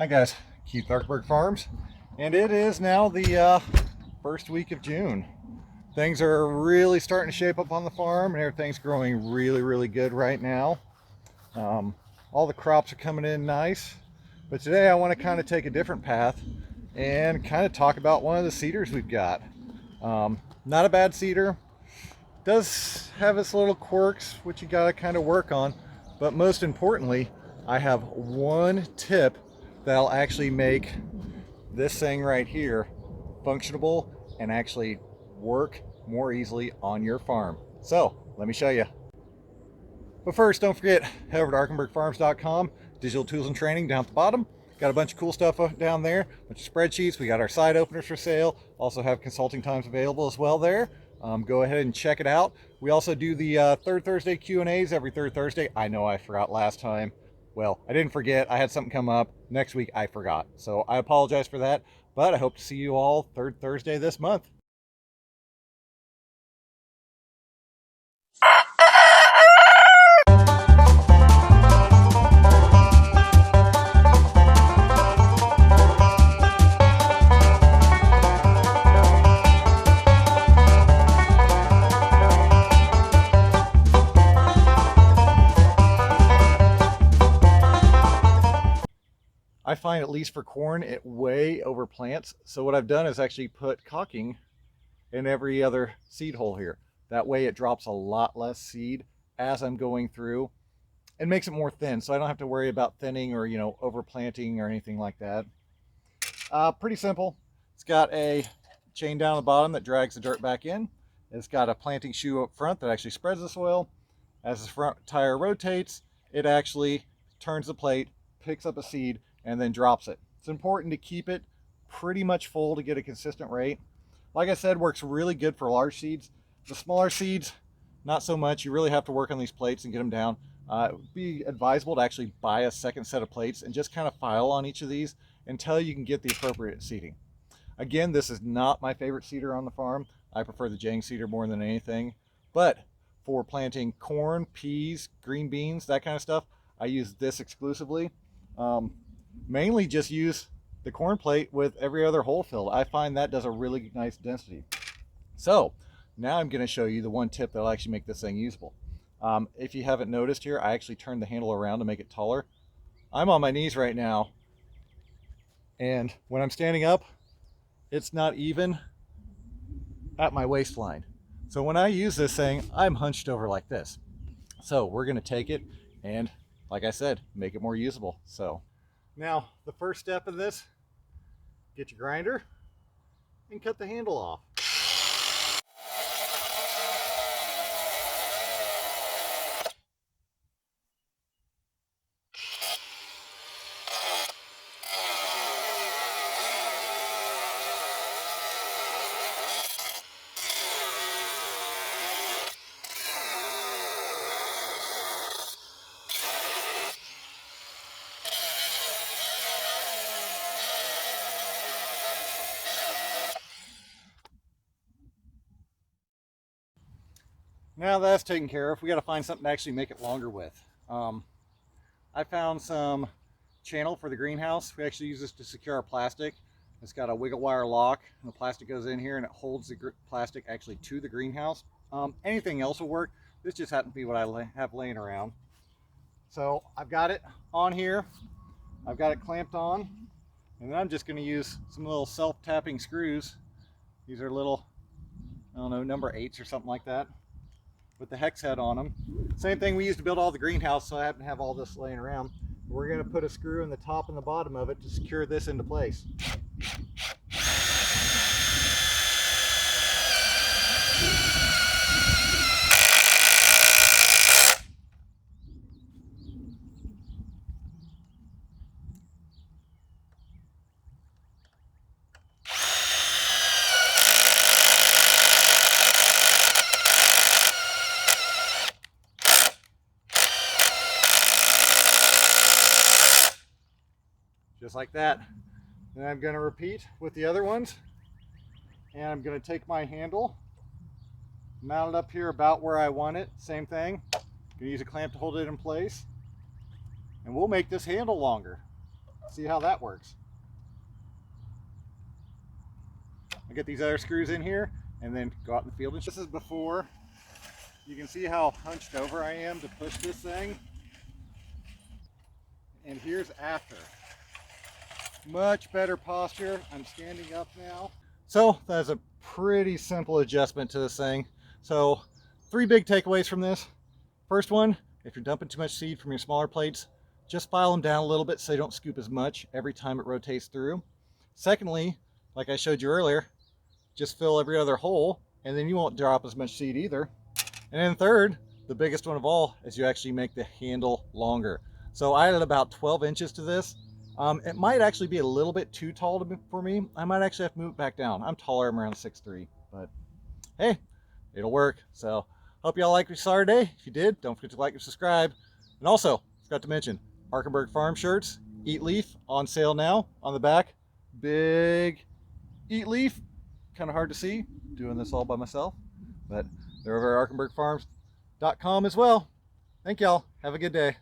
Hi guys, Keith Arkberg Farms, and it is now the first week of June. Things are really starting to shape up on the farm, and everything's growing really good right now. All the crops are coming in nice, but today I want to kind of take a different path and kind of talk about one of the cedars we've got. Not a bad cedar, does have its little quirks which you got to kind of work on, but most importantly, I have one tip that'll actually make this thing right here functionable and actually work more easily on your farm. So let me show you. But first, don't forget, head over to arkenbergfarms.com, digital tools and training down at the bottom. Got a bunch of cool stuff down there, a bunch of spreadsheets. We got our side openers for sale. Also have consulting times available as well there. Go ahead and check it out. We also do the third Thursday Q&As every third Thursday. I know I forgot last time. Well, I didn't forget. I had something come up. Next week, I forgot. So I apologize for that. But I hope to see you all third Thursday this month. I find, at least for corn, it way overplants. So what I've done is actually put caulking in every other seed hole here. That way it drops a lot less seed as I'm going through and makes it more thin. So I don't have to worry about thinning or, overplanting or anything like that. Pretty simple. It's got a chain down the bottom that drags the dirt back in. It's got a planting shoe up front that actually spreads the soil. As the front tire rotates, it actually turns the plate, picks up a seed, and then drops it. It's important to keep it pretty much full to get a consistent rate. Like I said, works really good for large seeds. The smaller seeds, not so much. You really have to work on these plates and get them down. It would be advisable to actually buy a second set of plates and just kind of file on each of these until you can get the appropriate seeding. Again, this is not my favorite cedar on the farm. I prefer the Jang cedar more than anything. But for planting corn, peas, green beans, that kind of stuff, I use this exclusively. Mainly just use the corn plate with every other hole filled. I find that does a really nice density. So now I'm going to show you the one tip that'll actually make this thing usable. If you haven't noticed here, I actually turned the handle around to make it taller. I'm on my knees right now, and when I'm standing up, it's not even at my waistline. So when I use this thing, I'm hunched over like this. So we're going to take it and, like I said, make it more usable. So now the first step of this, get your grinder and cut the handle off. Now that's taken care of, we got to find something to actually make it longer with. I found some channel for the greenhouse. We actually use this to secure our plastic. It's got a wiggle wire lock, and the plastic goes in here and it holds the plastic actually to the greenhouse. Anything else will work. This just happened to be what I have laying around. So I've got it on here. I've got it clamped on, and then I'm just going to use some little self-tapping screws. These are little, I don't know, number 8s or something like that, with the hex head on them. Same thing we used to build all the greenhouse, so I happen to have all this laying around. We're going to put a screw in the top and the bottom of it to secure this into place. Just like that. Then I'm going to repeat with the other ones, and I'm going to take my handle, mount it up here about where I want it. Same thing. I'm going to use a clamp to hold it in place, and we'll make this handle longer. See how that works. I get these other screws in here and then go out in the field. And this is before. You can see how hunched over I am to push this thing. And here's after. Much better posture. I'm standing up now. So that's a pretty simple adjustment to this thing. So 3 big takeaways from this. First one, if you're dumping too much seed from your smaller plates, just file them down a little bit so they don't scoop as much every time it rotates through. Secondly, like I showed you earlier, just fill every other hole and then you won't drop as much seed either. And then third, the biggest one of all, is you actually make the handle longer. So I added about 12 inches to this. It might actually be a little bit too tall for me. I might actually have to move it back down. I'm taller, I'm around 6'3", but hey, it'll work. So hope y'all liked what you saw today. If you did, don't forget to like and subscribe. And also, forgot to mention, Arkenberg Farm shirts, Eat Leaf, on sale now. On the back, big Eat Leaf. Kind of hard to see, doing this all by myself, but they're over at arkenbergfarms.com as well. Thank y'all. Have a good day.